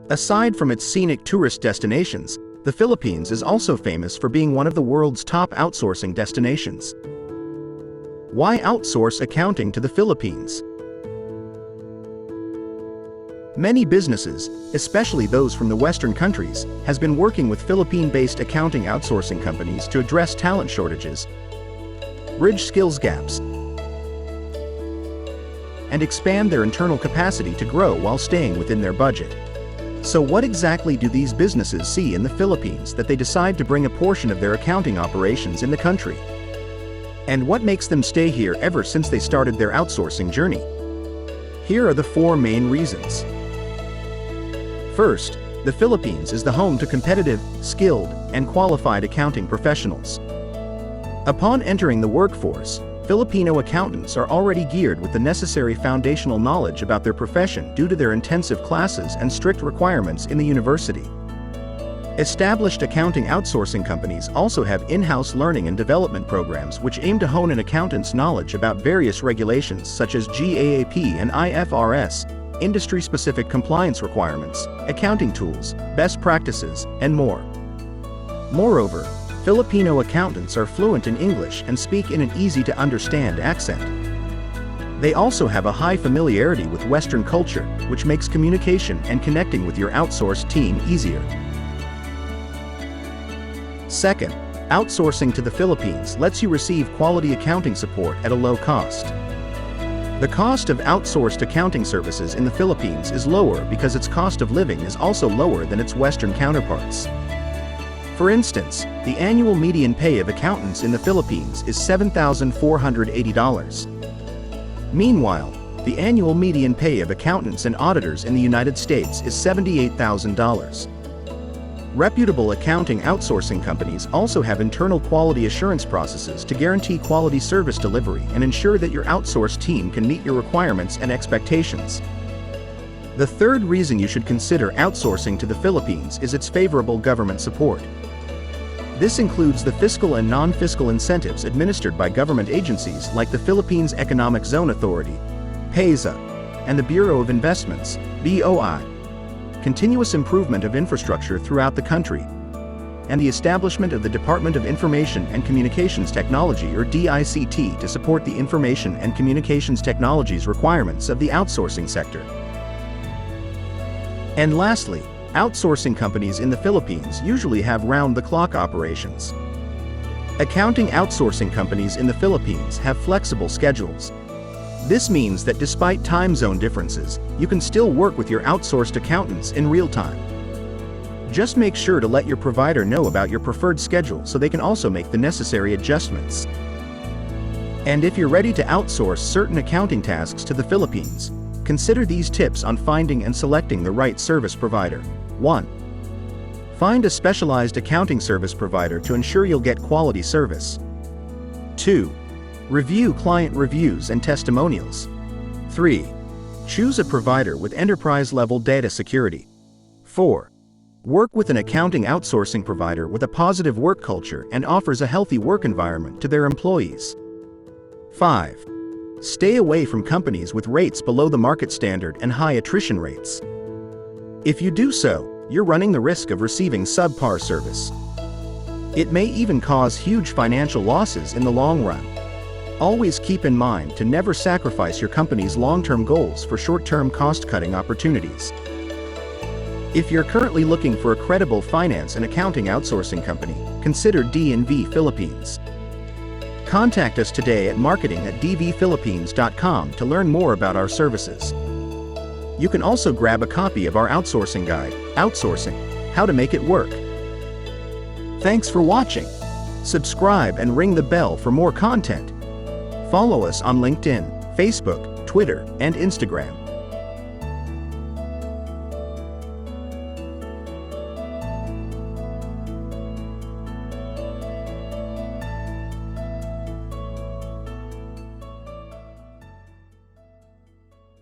Aside from its scenic tourist destinations, the Philippines is also famous for being one of the world's top outsourcing destinations. Why outsource accounting to the Philippines? Many businesses, especially those from the Western countries, has been working with Philippine-based accounting outsourcing companies to address talent shortages, bridge skills gaps, and expand their internal capacity to grow while staying within their budget. So what exactly do these businesses see in the Philippines that they decide to bring a portion of their accounting operations in the country? And what makes them stay here ever since they started their outsourcing journey? Here are the 4 main reasons. First, the Philippines is the home to competitive, skilled, and qualified accounting professionals. Upon entering the workforce, Filipino accountants are already geared with the necessary foundational knowledge about their profession due to their intensive classes and strict requirements in the university. Established accounting outsourcing companies also have in-house learning and development programs which aim to hone an accountant's knowledge about various regulations such as GAAP and IFRS, industry-specific compliance requirements, accounting tools, best practices, and more. Moreover, Filipino accountants are fluent in English and speak in an easy-to-understand accent. They also have a high familiarity with Western culture, which makes communication and connecting with your outsourced team easier. Second, outsourcing to the Philippines lets you receive quality accounting support at a low cost. The cost of outsourced accounting services in the Philippines is lower because its cost of living is also lower than its Western counterparts. For instance, the annual median pay of accountants in the Philippines is $7,480. Meanwhile, the annual median pay of accountants and auditors in the United States is $78,000. Reputable accounting outsourcing companies also have internal quality assurance processes to guarantee quality service delivery and ensure that your outsourced team can meet your requirements and expectations. The third reason you should consider outsourcing to the Philippines is its favorable government support. This includes the fiscal and non-fiscal incentives administered by government agencies like the Philippines Economic Zone Authority, PEZA, and the Bureau of Investments, BOI. Continuous improvement of infrastructure throughout the country, and the establishment of the Department of Information and Communications Technology or DICT to support the information and communications technologies requirements of the outsourcing sector. And lastly, outsourcing companies in the Philippines usually have round-the-clock operations. Accounting outsourcing companies in the Philippines have flexible schedules. This means that despite time zone differences, you can still work with your outsourced accountants in real time. Just make sure to let your provider know about your preferred schedule so they can also make the necessary adjustments. And if you're ready to outsource certain accounting tasks to the Philippines, consider these tips on finding and selecting the right service provider. 1. Find a specialized accounting service provider to ensure you'll get quality service. 2. Review client reviews and testimonials. 3. Choose a provider with enterprise-level data security. 4. Work with an accounting outsourcing provider with a positive work culture and offers a healthy work environment to their employees. 5. Stay away from companies with rates below the market standard and high attrition rates. If you do so, you're running the risk of receiving subpar service. It may even cause huge financial losses in the long run. Always keep in mind to never sacrifice your company's long-term goals for short-term cost-cutting opportunities. If you're currently looking for a credible finance and accounting outsourcing company, consider D&V Philippines. Contact us today at marketing@dvphilippines.com to learn more about our services. You can also grab a copy of our outsourcing guide, Outsourcing: How to Make It Work. Thanks for watching. Subscribe and ring the bell for more content. Follow us on LinkedIn, Facebook, Twitter, and Instagram.